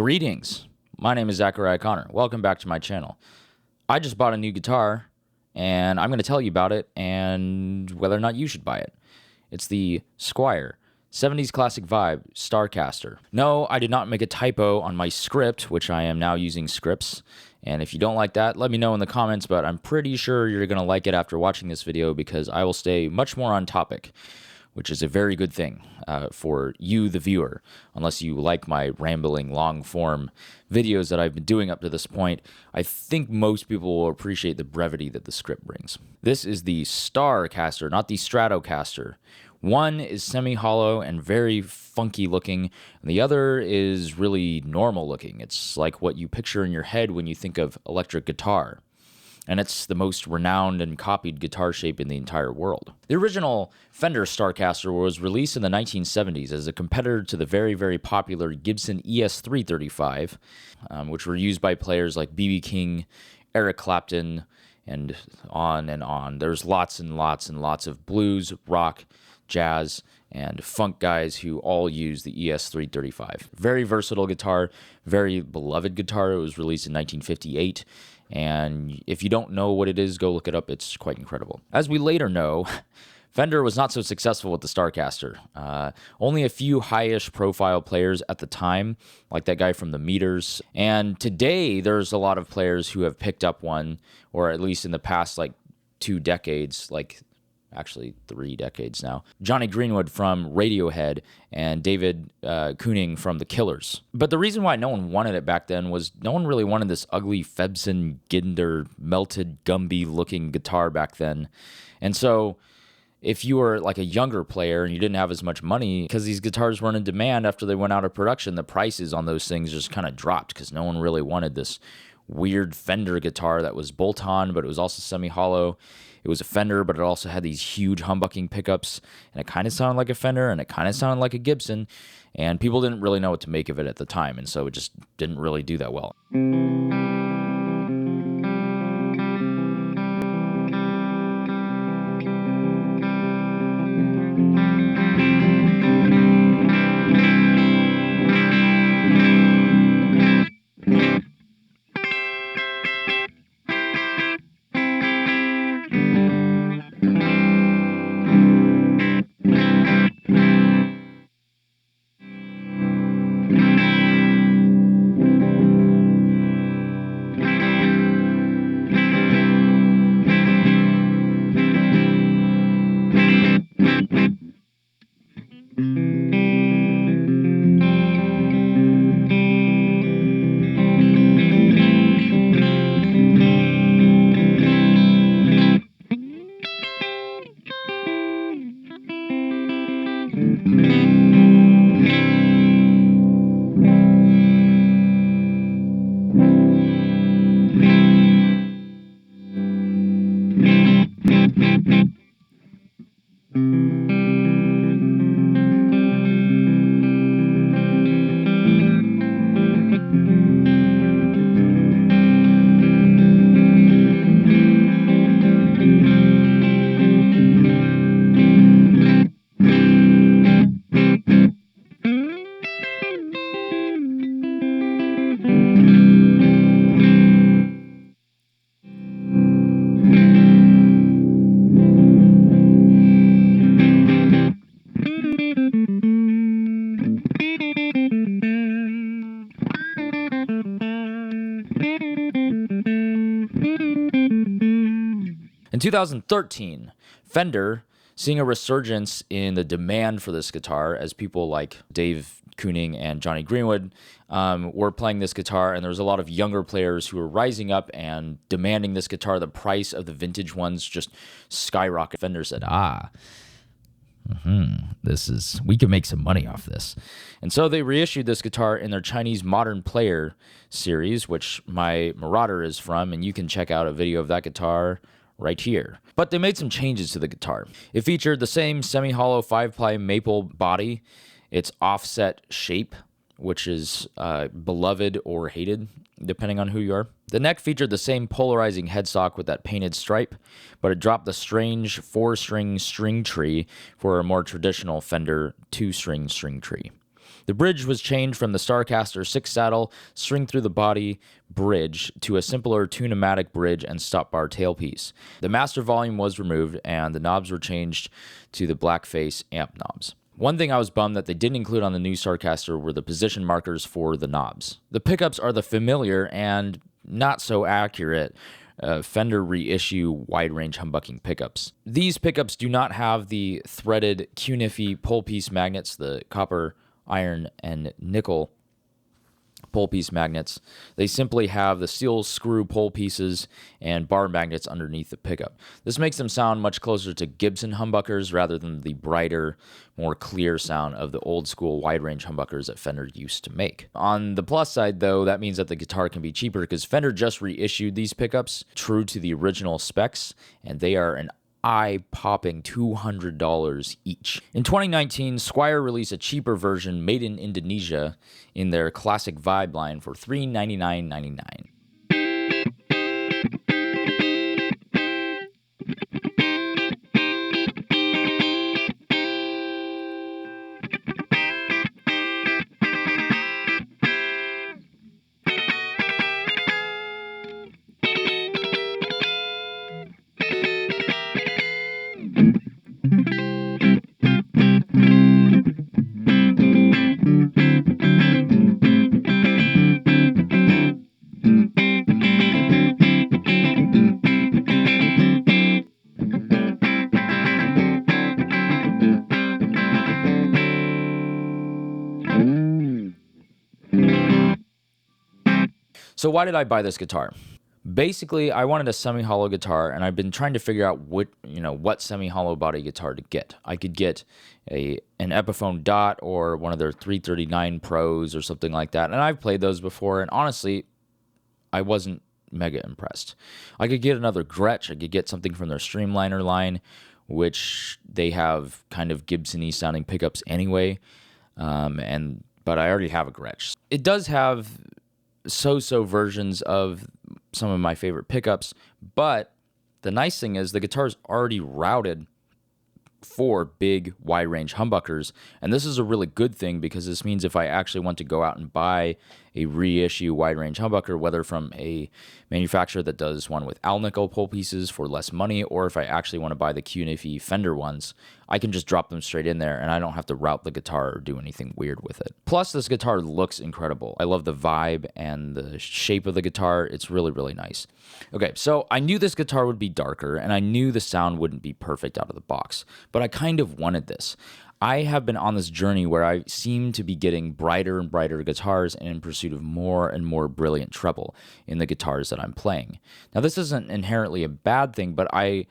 Greetings, my name is Zachariah Connor. Welcome back to my channel. I just bought a new guitar, and I'm going to tell you about it and whether or not you should buy it. It's the Squier 70s Classic Vibe Starcaster. No, I did not make a typo on my script, which I am now using scripts. And if you don't like that, let me know in the comments, but I'm pretty sure you're going to like it after watching this video because I will stay much more on topic, which is a very good thing for you, the viewer, unless you like my rambling, long-form videos that I've been doing up to this point. I think most people will appreciate the brevity that the script brings. This is the Starcaster, not the Stratocaster. One is semi-hollow and very funky looking, and the other is really normal looking. It's like what you picture in your head when you think of electric guitar. And it's the most renowned and copied guitar shape in the entire world. The original Fender Starcaster was released in the 1970s as a competitor to the very, very popular Gibson ES-335, which were used by players like B.B. King, Eric Clapton, and on and on. There's lots and lots and lots of blues, rock, jazz, and funk guys who all use the ES-335. Very versatile guitar, very beloved guitar. It was released in 1958. And if you don't know what it is, go look it up. It's quite incredible. As we later know, Fender was not so successful with the Starcaster. Only a few high-ish profile players at the time, like that guy from the Meters. And today, there's a lot of players who have picked up one, or at least in the past, 2 decades, actually 3 decades now. Johnny Greenwood from Radiohead and David Kooning from The Killers. But the reason why no one wanted it back then was no one really wanted this ugly Febson Ginder melted Gumby looking guitar back then. And so if you were like a younger player and you didn't have as much money, because these guitars weren't in demand after they went out of production, the prices on those things just kind of dropped because no one really wanted this weird Fender guitar that was bolt-on, but it was also semi-hollow. It was a Fender, but it also had these huge humbucking pickups, and it kind of sounded like a Fender, and it kind of sounded like a Gibson, and people didn't really know what to make of it at the time, and so it just didn't really do that well. In 2013, Fender, seeing a resurgence in the demand for this guitar as people like Dave Kooning and Johnny Greenwood were playing this guitar, and there was a lot of younger players who were rising up and demanding this guitar. The price of the vintage ones just skyrocketed. Fender said, we can make some money off this. And so they reissued this guitar in their Chinese Modern Player series, which my Marauder is from, and you can check out a video of that guitar right here. But they made some changes to the guitar. It featured the same semi-hollow 5-ply maple body, its offset shape, which is beloved or hated, depending on who you are. The neck featured the same polarizing headstock with that painted stripe, but it dropped the strange 4-string string tree for a more traditional Fender 2-string string tree. The bridge was changed from the Starcaster 6-saddle, string-through-the-body bridge to a simpler tune-o-matic bridge and stop-bar tailpiece. The master volume was removed, and the knobs were changed to the blackface amp knobs. One thing I was bummed that they didn't include on the new Starcaster were the position markers for the knobs. The pickups are the familiar and not so accurate Fender reissue wide-range humbucking pickups. These pickups do not have the threaded Q-Niffy pole piece magnets, the copper, iron, and nickel pole piece magnets. They simply have the steel screw pole pieces and bar magnets underneath the pickup. This makes them sound much closer to Gibson humbuckers rather than the brighter, more clear sound of the old school wide range humbuckers that Fender used to make. On the plus side though, that means that the guitar can be cheaper because Fender just reissued these pickups true to the original specs, and they are an eye-popping $200 each. In 2019, Squier released a cheaper version made in Indonesia in their classic Vibe line for $399.99. So why did I buy this guitar? Basically, I wanted a semi-hollow guitar, and I've been trying to figure out what semi-hollow body guitar to get. I could get an Epiphone Dot or one of their 339 Pros or something like that, and I've played those before, and honestly, I wasn't mega impressed. I could get another Gretsch. I could get something from their Streamliner line, which they have kind of Gibson-y sounding pickups anyway, but I already have a Gretsch. It does have so-so versions of some of my favorite pickups, but the nice thing is the guitar is already routed for big wide range humbuckers, and this is a really good thing because this means if I actually want to go out and buy a reissue wide range humbucker, whether from a manufacturer that does one with Alnico pole pieces for less money, or if I actually want to buy the Q-Niffy Fender ones, I can just drop them straight in there and I don't have to route the guitar or do anything weird with it. Plus, this guitar looks incredible. I love the vibe and the shape of the guitar. It's really, really nice. Okay, so I knew this guitar would be darker and I knew the sound wouldn't be perfect out of the box, but I kind of wanted this. I have been on this journey where I seem to be getting brighter and brighter guitars and in pursuit of more and more brilliant treble in the guitars that I'm playing. Now, this isn't inherently a bad thing, but I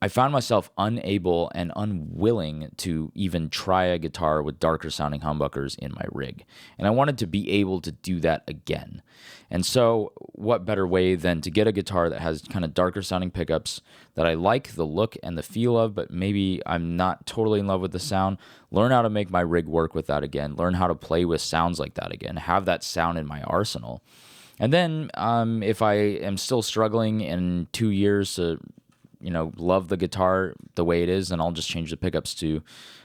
found myself unable and unwilling to even try a guitar with darker sounding humbuckers in my rig. And I wanted to be able to do that again. And so what better way than to get a guitar that has kind of darker sounding pickups that I like the look and the feel of, but maybe I'm not totally in love with the sound, learn how to make my rig work with that again, learn how to play with sounds like that again, have that sound in my arsenal. And then if I am still struggling in 2 years to love the guitar the way it is, and I'll just change the pickups to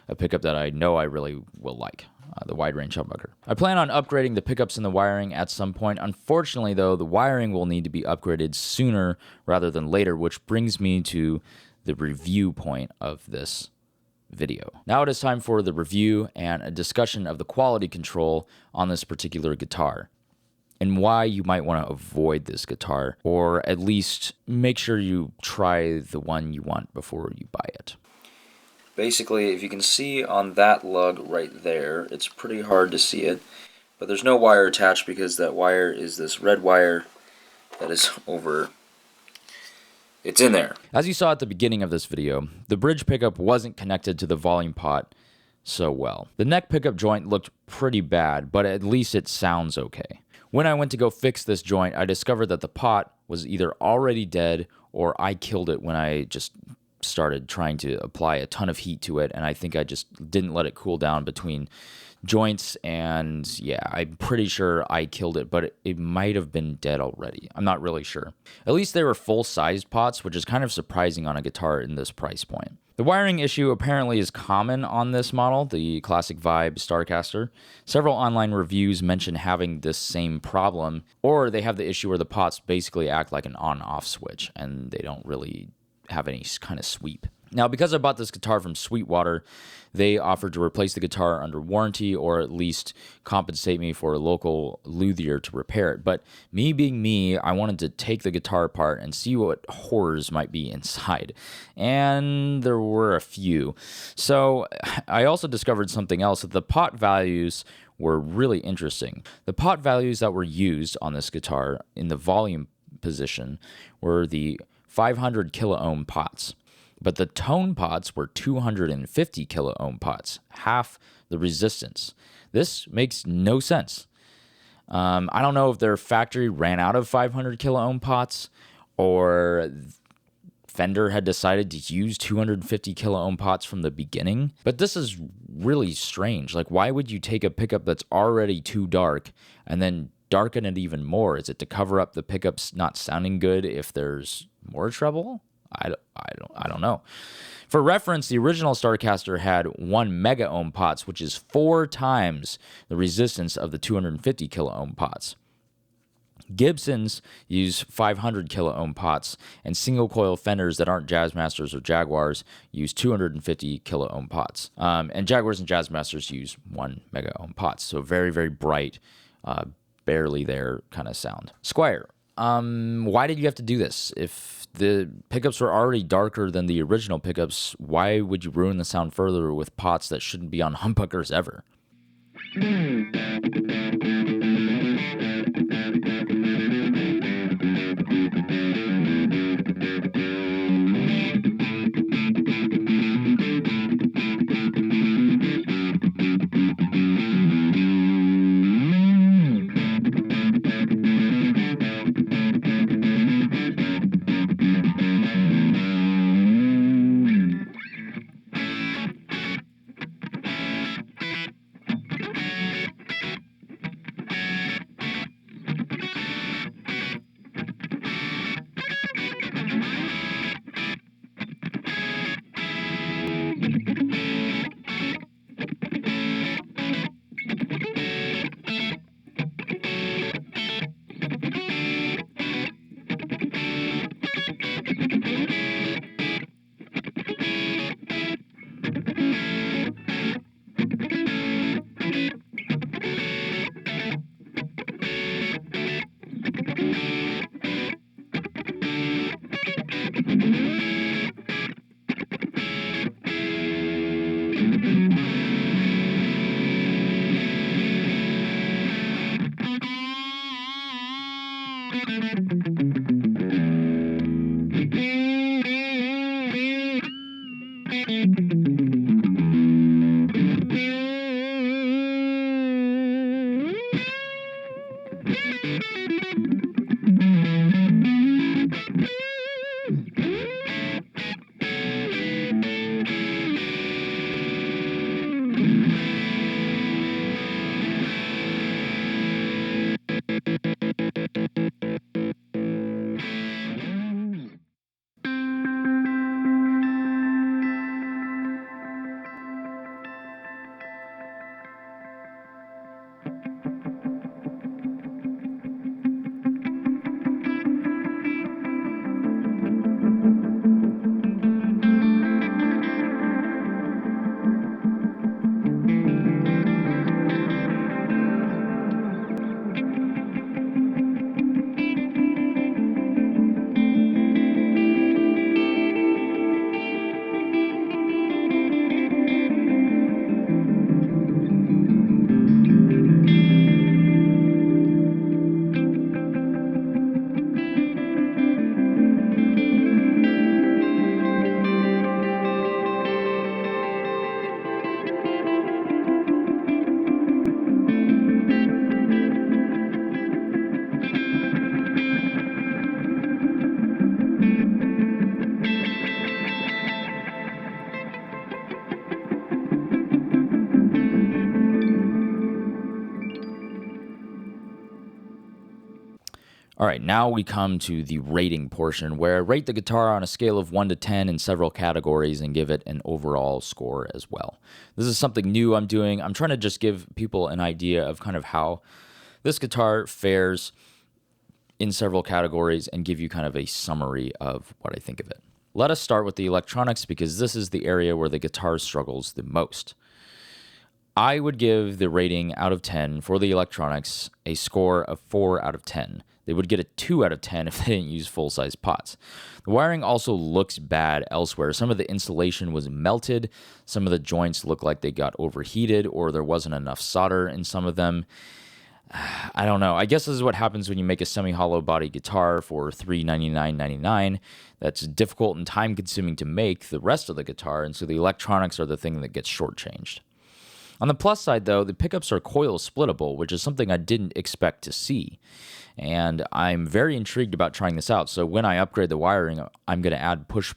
a pickup that I know I really will like, the wide range humbucker. I plan on upgrading the pickups and the wiring at some point. Unfortunately, though, the wiring will need to be upgraded sooner rather than later, which brings me to the review point of this video. Now it is time for the review and a discussion of the quality control on this particular guitar, and why you might want to avoid this guitar, or at least make sure you try the one you want before you buy it. Basically, if you can see on that lug right there, it's pretty hard to see it, but there's no wire attached because that wire is this red wire that is over. It's in there. As you saw at the beginning of this video, the bridge pickup wasn't connected to the volume pot so well. The neck pickup joint looked pretty bad, but at least it sounds okay. When I went to go fix this joint, I discovered that the pot was either already dead or I killed it when I just started trying to apply a ton of heat to it, and I think I just didn't let it cool down between joints, and yeah, I'm pretty sure I killed it, but it might have been dead already. I'm not really sure. At least they were full-sized pots, which is kind of surprising on a guitar in this price point. The wiring issue apparently is common on this model, the classic Vibe Starcaster. Several online reviews mention having this same problem, or they have the issue where the pots basically act like an on-off switch and they don't really have any kind of sweep. Now, because I bought this guitar from Sweetwater, they offered to replace the guitar under warranty or at least compensate me for a local luthier to repair it. But me being me, I wanted to take the guitar apart and see what horrors might be inside. And there were a few. So I also discovered something else, that the pot values were really interesting. The pot values that were used on this guitar in the volume position were the 500 kilo ohm pots. But the tone pots were 250 kilo ohm pots, half the resistance. This makes no sense. I don't know if their factory ran out of 500 kilo ohm pots, or Fender had decided to use 250 kilo ohm pots from the beginning. But this is really strange. Like, why would you take a pickup that's already too dark and then darken it even more? Is it to cover up the pickups not sounding good if there's more treble? I don't know. For reference, the original Starcaster had 1 mega ohm pots, which is 4 times the resistance of the 250 kilo ohm pots. Gibsons use 500 kilo ohm pots, and single coil Fenders that aren't Jazzmasters or Jaguars use 250 kilo ohm pots. And Jaguars and Jazzmasters use 1 mega ohm pots. So very, very bright, barely there kind of sound. Squier. Why did you have to do this? If the pickups were already darker than the original pickups, why would you ruin the sound further with pots that shouldn't be on humbuckers ever? All right, now we come to the rating portion where I rate the guitar on a scale of 1 to 10 in several categories and give it an overall score as well. This is something new I'm doing. I'm trying to just give people an idea of kind of how this guitar fares in several categories and give you kind of a summary of what I think of it. Let us start with the electronics because this is the area where the guitar struggles the most. I would give the rating out of 10 for the electronics a score of 4 out of 10. They would get a 2 out of 10 if they didn't use full-size pots. The wiring also looks bad elsewhere. Some of the insulation was melted. Some of the joints look like they got overheated or there wasn't enough solder in some of them. I don't know. I guess this is what happens when you make a semi-hollow body guitar for $399.99. That's difficult and time-consuming to make the rest of the guitar, and so the electronics are the thing that gets shortchanged. On the plus side, though, the pickups are coil splittable, which is something I didn't expect to see. And I'm very intrigued about trying this out. So when I upgrade the wiring, I'm going to add push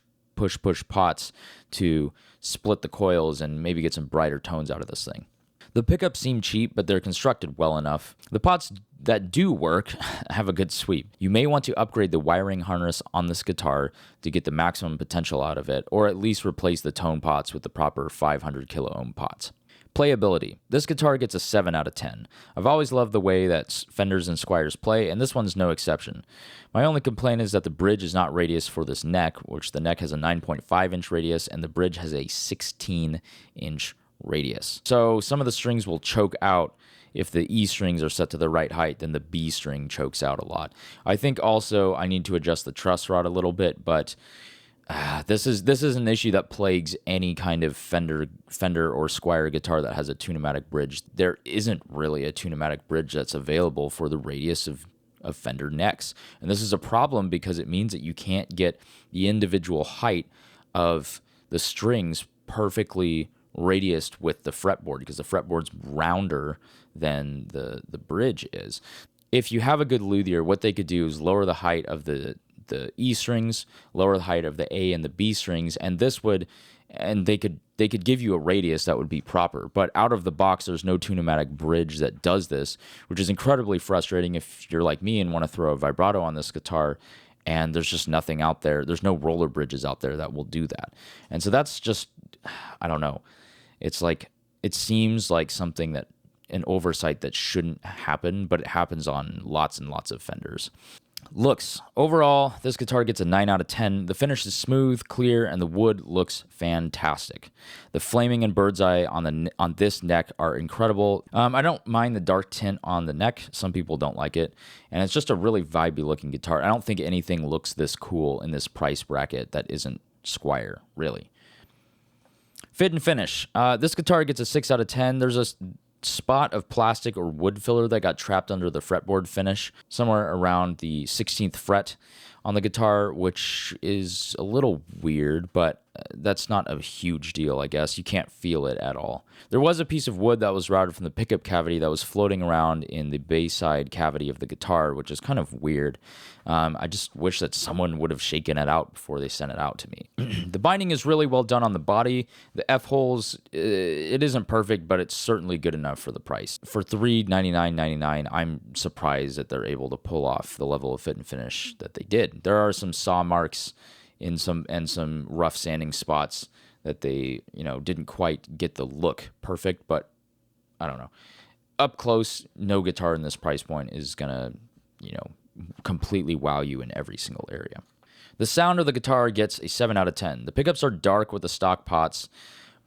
pots to split the coils and maybe get some brighter tones out of this thing. The pickups seem cheap, but they're constructed well enough. The pots that do work have a good sweep. You may want to upgrade the wiring harness on this guitar to get the maximum potential out of it, or at least replace the tone pots with the proper 500 kilo ohm pots. Playability. This guitar gets a 7 out of 10. I've always loved the way that Fenders and Squiers play, and this one's no exception. My only complaint is that the bridge is not radius for this neck, which the neck has a 9.5-inch radius, and the bridge has a 16-inch radius. So some of the strings will choke out. If the E strings are set to the right height, then the B string chokes out a lot. I think also I need to adjust the truss rod a little bit, but this is an issue that plagues any kind of Fender or Squier guitar that has a tune-o-matic bridge. There isn't really a tune-o-matic bridge that's available for the radius of Fender necks. And this is a problem because it means that you can't get the individual height of the strings perfectly radiused with the fretboard because the fretboard's rounder than the bridge is. If you have a good luthier, what they could do is lower the height of the E strings, lower the height of the A and the B strings, and they could give you a radius that would be proper. But out of the box, there's no tune-o-matic bridge that does this, which is incredibly frustrating if you're like me and want to throw a vibrato on this guitar, and there's just nothing out there. There's no roller bridges out there that will do that. And so that's just, I don't know. It's like, it seems like something that, an oversight that shouldn't happen, but it happens on lots and lots of Fenders. Looks. Overall, this guitar gets a 9 out of 10. The finish is smooth, clear, and the wood looks fantastic. The flaming and bird's eye on this neck are incredible. I don't mind the dark tint on the neck. Some people don't like it. And it's just a really vibey looking guitar. I don't think anything looks this cool in this price bracket that isn't Squier, really. Fit and finish. This guitar gets a 6 out of 10. There's a spot of plastic or wood filler that got trapped under the fretboard finish somewhere around the 16th fret on the guitar, which is a little weird, but that's not a huge deal, I guess. You can't feel it at all. There was a piece of wood that was routed from the pickup cavity that was floating around in the bass side cavity of the guitar, which is kind of weird. I just wish that someone would have shaken it out before they sent it out to me. The binding is really well done on the body. The F-holes, it isn't perfect, but it's certainly good enough for the price. For $399.99, I'm surprised that they're able to pull off the level of fit and finish that they did. There are some saw marks in some rough sanding spots that they, didn't quite get the look perfect, but I don't know. Up close, no guitar in this price point is gonna, completely wow you in every single area. The sound of the guitar gets a 7 out of 10. The pickups are dark with the stock pots,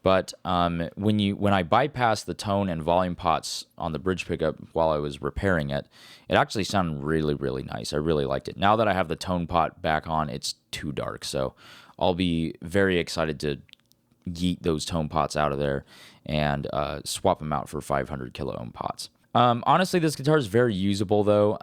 but when I bypassed the tone and volume pots on the bridge pickup while I was repairing it, it actually sounded really, really nice. I really liked it. Now that I have the tone pot back on, it's too dark, so I'll be very excited to yeet those tone pots out of there and swap them out for 500 kilo ohm pots. Honestly, this guitar is very usable, though.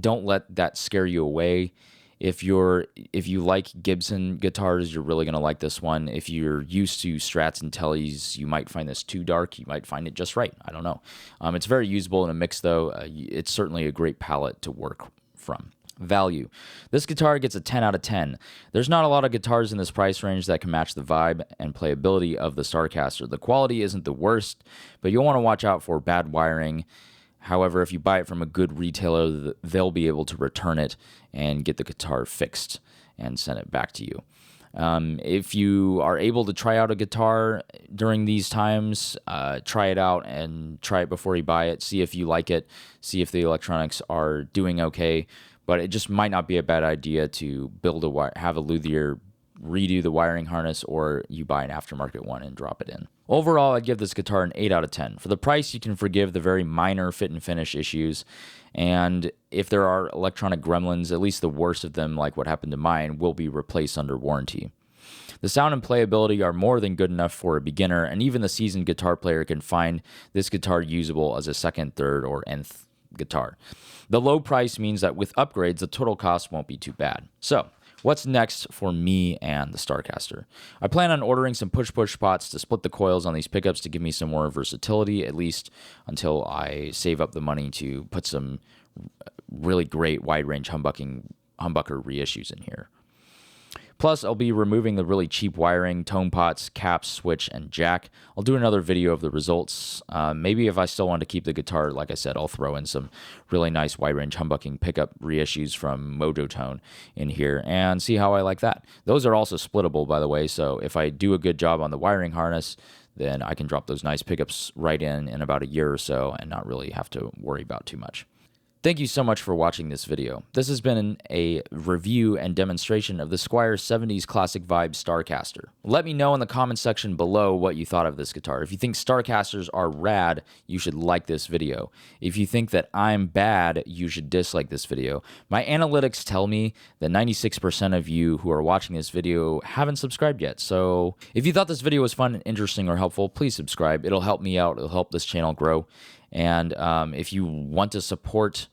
Don't let that scare you away. If you like Gibson guitars, you're really going to like this one. If you're used to Strats and Tellys, you might find this too dark. You might find it just right. I don't know. It's very usable in a mix, though. It's certainly a great palette to work from. Value. This guitar gets a 10 out of 10. There's not a lot of guitars in this price range that can match the vibe and playability of the Starcaster. The quality isn't the worst, but you'll want to watch out for bad wiring, However, if you buy it from a good retailer, they'll be able to return it and get the guitar fixed and send it back to you. If you are able to try out a guitar during these times, try it out and try it before you buy it. See if you like it. See if the electronics are doing okay. But it just might not be a bad idea to have a luthier redo the wiring harness, or you buy an aftermarket one and drop it in. Overall, I'd give this guitar an 8 out of 10. For the price, you can forgive the very minor fit and finish issues. And if there are electronic gremlins, at least the worst of them, like what happened to mine, will be replaced under warranty. The sound and playability are more than good enough for a beginner, and even the seasoned guitar player can find this guitar usable as a second, third, or nth guitar. The low price means that with upgrades, the total cost won't be too bad. So, what's next for me and the Starcaster? I plan on ordering some push-push pots to split the coils on these pickups to give me some more versatility, at least until I save up the money to put some really great wide-range humbucker reissues in here. Plus, I'll be removing the really cheap wiring, tone pots, caps, switch, and jack. I'll do another video of the results. Maybe if I still want to keep the guitar, like I said, I'll throw in some really nice wide-range humbucking pickup reissues from Mojo Tone in here and see how I like that. Those are also splittable, by the way, so if I do a good job on the wiring harness, then I can drop those nice pickups right in about a year or so and not really have to worry about too much. Thank you so much for watching this video. This has been a review and demonstration of the Squier 70s Classic Vibe Starcaster. Let me know in the comment section below what you thought of this guitar. If you think Starcasters are rad, you should like this video. If you think that I'm bad, you should dislike this video. My analytics tell me that 96% of you who are watching this video haven't subscribed yet. So if you thought this video was fun, interesting, or helpful, please subscribe. It'll help me out. It'll help this channel grow. And if you want to support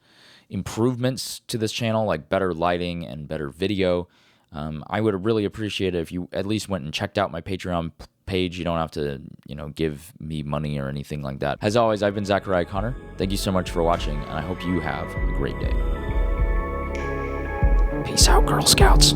improvements to this channel, like better lighting and better video, I would really appreciate it if you at least went and checked out my Patreon page. You don't have to, give me money or anything like that. As always, I've been Zachariah Connor. Thank you so much for watching, and I hope you have a great day. Peace out, Girl Scouts.